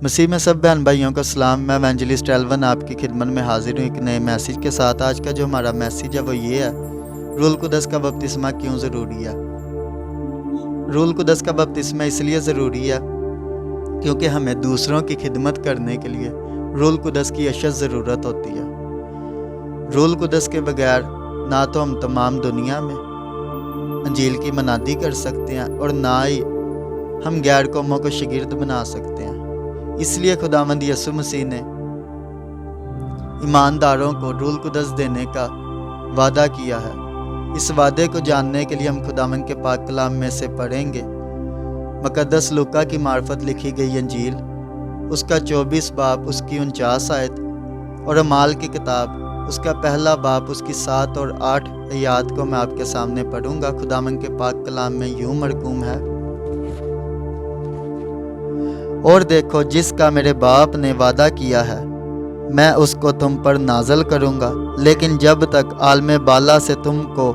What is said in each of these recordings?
مسیح میں سب بہن بھائیوں کو سلام۔ میں ایونجلسٹ ایلون آپ کی خدمت میں حاضر ہوں ایک نئے میسیج کے ساتھ۔ آج کا جو ہمارا میسیج ہے وہ یہ ہے، روح القدس کا بپتسمہ کیوں ضروری ہے۔ روح القدس کا بپتسمہ اس لیے ضروری ہے کیونکہ ہمیں دوسروں کی خدمت کرنے کے لیے روح القدس کی اشد ضرورت ہوتی ہے۔ روح القدس کے بغیر نہ تو ہم تمام دنیا میں انجیل کی منادی کر سکتے ہیں اور نہ ہی ہم غیر قوموں کو شاگرد بنا سکتے ہیں۔ اس لیے خداوند یسوع مسیح نے ایمانداروں کو روح القدس دینے کا وعدہ کیا ہے۔ اس وعدے کو جاننے کے لیے ہم خداوند کے پاک کلام میں سے پڑھیں گے مقدس لوکا کی معرفت لکھی گئی انجیل، اس کا 24 باب، اس کی 49 آیت، اور اعمال کی کتاب، اس کا پہلا باب، اس کی 7 اور 8 آیات کو میں آپ کے سامنے پڑھوں گا۔ خداوند کے پاک کلام میں یوں مرقوم ہے، اور دیکھو جس کا میرے باپ نے وعدہ کیا ہے میں اس کو تم پر نازل کروں گا، لیکن جب تک عالم بالا سے تم کو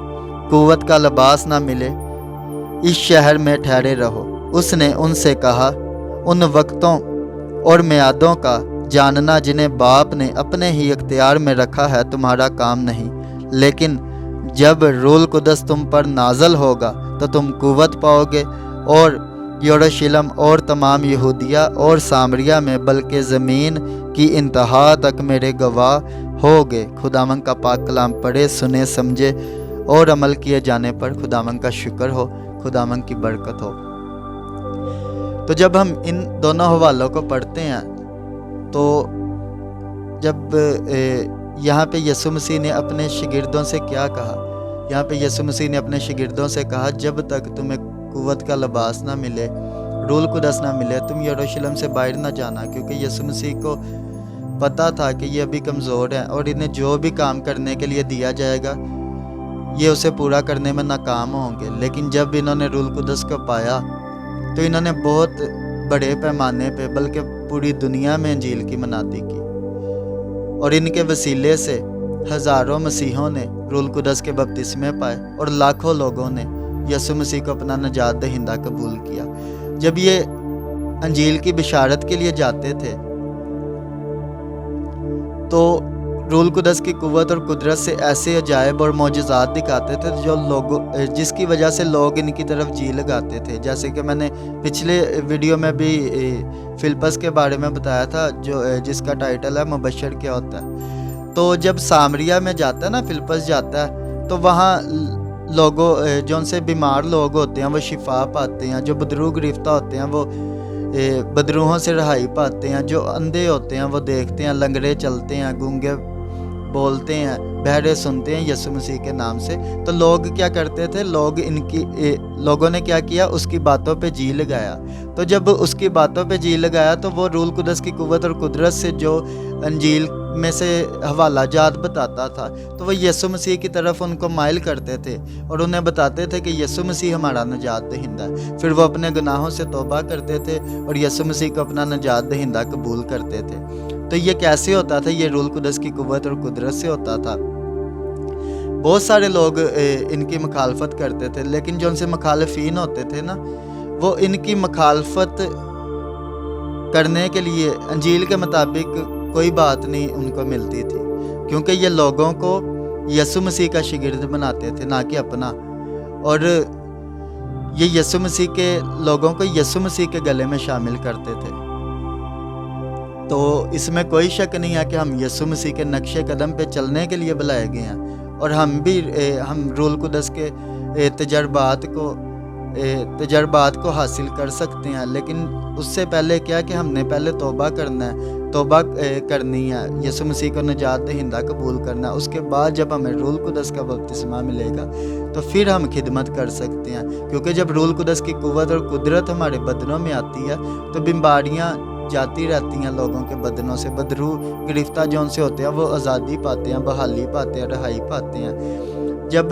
قوت کا لباس نہ ملے اس شہر میں ٹھہرے رہو۔ اس نے ان سے کہا، ان وقتوں اور میعادوں کا جاننا جنہیں باپ نے اپنے ہی اختیار میں رکھا ہے تمہارا کام نہیں، لیکن جب روح القدس تم پر نازل ہوگا تو تم قوت پاؤ گے، اور یروشلم اور تمام یہودیہ اور سامریہ میں بلکہ زمین کی انتہا تک میرے گواہ ہوگے۔ خداوند کا پاک کلام پڑھے، سنے، سمجھے اور عمل کیے جانے پر خداوند کا شکر ہو، خداوند کی برکت ہو۔ تو جب ہم ان دونوں حوالوں کو پڑھتے ہیں تو جب یہاں پہ یسوع مسیح نے اپنے شاگردوں سے کیا کہا، یہاں پہ یسوع مسیح نے اپنے شاگردوں سے کہا جب تک تمہیں قوت کا لباس نہ ملے، روح القدس نہ ملے، تم یروشلم سے باہر نہ جانا، کیونکہ یسوع مسیح کو پتہ تھا کہ یہ ابھی کمزور ہیں اور انہیں جو بھی کام کرنے کے لیے دیا جائے گا یہ اسے پورا کرنے میں ناکام ہوں گے۔ لیکن جب انہوں نے روح القدس کو پایا تو انہوں نے بہت بڑے پیمانے پہ بلکہ پوری دنیا میں انجیل کی منادی کی، اور ان کے وسیلے سے ہزاروں مسیحوں نے روح القدس کے بپتسمے پائے اور لاکھوں لوگوں نے یسوع مسیح کو اپنا نجات دہندہ قبول کیا۔ جب یہ انجیل کی بشارت کے لیے جاتے تھے تو روح القدس کی قوت اور قدرت سے ایسے عجائب اور معجزات دکھاتے تھے جس کی وجہ سے لوگ ان کی طرف جی لگاتے تھے۔ جیسے کہ میں نے پچھلے ویڈیو میں بھی فلپس کے بارے میں بتایا تھا جس کا ٹائٹل ہے مبشر کیا ہوتا ہے۔ تو جب سامریہ میں جاتا ہے نا، فلپس جاتا ہے تو وہاں لوگوں جو ان سے بیمار لوگ ہوتے ہیں وہ شفا پاتے ہیں، جو بدروح گرفتہ ہوتے ہیں وہ بدروحوں سے رہائی پاتے ہیں، جو اندھے ہوتے ہیں وہ دیکھتے ہیں، لنگڑے چلتے ہیں، گونگے بولتے ہیں، بہرے سنتے ہیں یسوع مسیح کے نام سے۔ تو لوگ کیا کرتے تھے، لوگوں نے کیا کیا، اس کی باتوں پہ جی لگایا۔ تو جب اس کی باتوں پہ جی لگایا تو وہ روح القدس کی قوت اور قدرت سے جو انجیل میں سے حوالہ جات بتاتا تھا تو وہ یسوع مسیح کی طرف ان کو مائل کرتے تھے اور انہیں بتاتے تھے کہ یسوع مسیح ہمارا نجات دہندہ ہے۔ پھر وہ اپنے گناہوں سے توبہ کرتے تھے اور یسوع مسیح کو اپنا نجات دہندہ قبول کرتے تھے۔ تو یہ کیسے ہوتا تھا؟ یہ روح القدس کی قوت اور قدرت سے ہوتا تھا۔ بہت سارے لوگ ان کی مخالفت کرتے تھے، لیکن جو ان سے مخالفین ہوتے تھے نا، وہ ان کی مخالفت کرنے کے لیے انجیل کے مطابق کوئی بات نہیں ان کو ملتی تھی، کیونکہ یہ لوگوں کو یسوع مسیح کا شاگرد بناتے تھے، نہ کہ اپنا، اور یہ یسوع مسیح کے لوگوں کو یسوع مسیح کے گلے میں شامل کرتے تھے۔ تو اس میں کوئی شک نہیں ہے کہ ہم یسوع مسیح کے نقش قدم پہ چلنے کے لیے بلائے گئے ہیں، اور ہم روح القدس کے تجربات کو حاصل کر سکتے ہیں، لیکن اس سے پہلے کیا کہ ہم نے پہلے توبہ کرنی ہے، یسوع مسیح کو نجات دہندہ قبول کرنا ہے۔ اس کے بعد جب ہمیں روح القدس کا بپتسمہ ملے گا تو پھر ہم خدمت کر سکتے ہیں، کیونکہ جب روح القدس کی قوت اور قدرت ہمارے بدنوں میں آتی ہے تو بیماریاں جاتی رہتی ہیں لوگوں کے بدنوں سے، بدروح گرفتہ جو ان سے ہوتے ہیں وہ آزادی پاتے ہیں، بحالی پاتے ہیں، رہائی پاتے ہیں۔ جب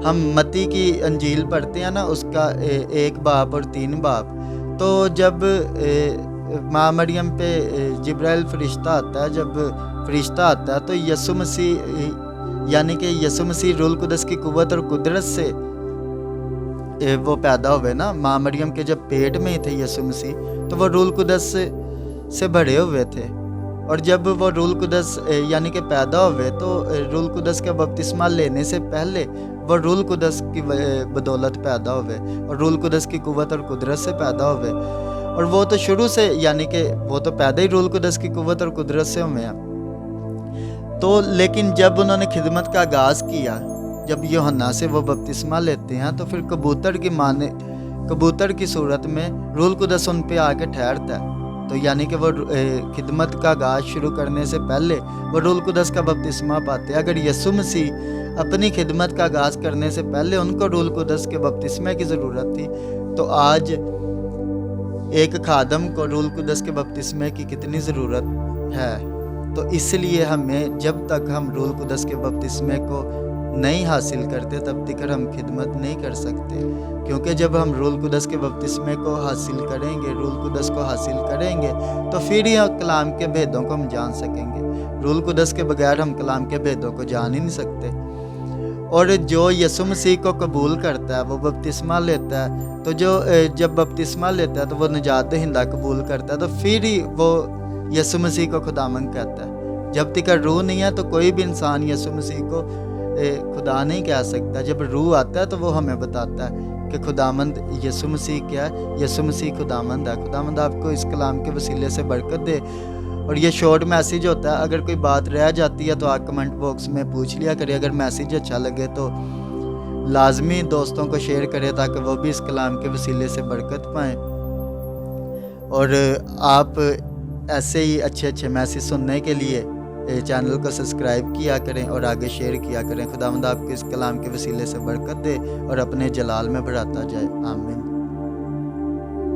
ہم متی کی انجیل پڑھتے ہیں نا، اس کا 1 باب اور 3 باب، تو جب ماں مریم پہ جبرائیل فرشتہ آتا ہے، جب فرشتہ آتا ہے تو یسوع مسیح یعنی کہ یسوع مسیح روح القدس کی قوت اور قدرت سے وہ پیدا ہوئے نا، ماں مریم کے جب پیٹ میں ہی تھے یسوع مسیح، تو وہ روح القدس سے بھرے ہوئے تھے، اور جب وہ روح القدس یعنی کہ پیدا ہوئے تو روح القدس کا بپتسمہ لینے سے پہلے وہ روح القدس کی بدولت پیدا ہوئے، اور روح القدس کی قوت اور قدرت سے پیدا ہوئے، اور وہ تو شروع سے یعنی کہ وہ تو پیدا ہی روح القدس کی قوت اور قدرت سے ہوئے ہیں۔ تو لیکن جب انہوں نے خدمت کا آغاز کیا، جب یوحنا سے وہ بپتسمہ لیتے ہیں تو پھر کبوتر کی صورت میں روح القدس ان پہ آ کے ٹھہرتا ہے۔ تو یعنی کہ وہ خدمت کا آغاز شروع کرنے سے پہلے وہ روح القدس کا بپتسمہ پاتے ہیں۔ اگر یسوع مسیح اپنی خدمت کا آغاز کرنے سے پہلے ان کو روح القدس کے بپتسمے کی ضرورت تھی، تو آج ایک خادم کو روح القدس کے بپتسمے کی کتنی ضرورت ہے۔ تو اس لیے ہمیں جب تک ہم روح القدس کے بپتسمے کو نہیں حاصل کرتے تب تک ہم خدمت نہیں کر سکتے، کیونکہ جب ہم روح القدس کے بپتسمے کو حاصل کریں گے، روح القدس کو حاصل کریں گے، تو پھر ہی کلام کے بھیدوں کو ہم جان سکیں گے۔ روح القدس کے بغیر ہم کلام کے بھیدوں کو جان ہی نہیں سکتے۔ اور جو یسوع مسیح کو قبول کرتا ہے، وہ بپتسمہ لیتا ہے، تو جب بپتسمہ لیتا ہے تو وہ نجات دہندہ قبول کرتا ہے، تو پھر ہی وہ یسوع مسیح کو خداوند کہتا ہے۔ جب تک روح نہیں ہے تو کوئی بھی انسان یسوع مسیح کو خدا نہیں کہہ سکتا۔ جب روح آتا ہے تو وہ ہمیں بتاتا ہے کہ خداوند یسوع مسیح کیا ہے، یسوع مسیح خداوند ہے۔ خداوند آپ کو اس کلام کے وسیلے سے برکت دے۔ اور یہ شارٹ میسیج ہوتا ہے، اگر کوئی بات رہ جاتی ہے تو آپ کمنٹ باکس میں پوچھ لیا کریں۔ اگر میسیج اچھا لگے تو لازمی دوستوں کو شیئر کریں تاکہ وہ بھی اس کلام کے وسیلے سے برکت پائیں۔ اور آپ ایسے ہی اچھے میسیج سننے کے لیے چینل کو سبسکرائب کیا کریں اور آگے شیئر کیا کریں۔ خداوند آپ کو اس کلام کے وسیلے سے برکت دے اور اپنے جلال میں بڑھاتا جائے۔ آمین۔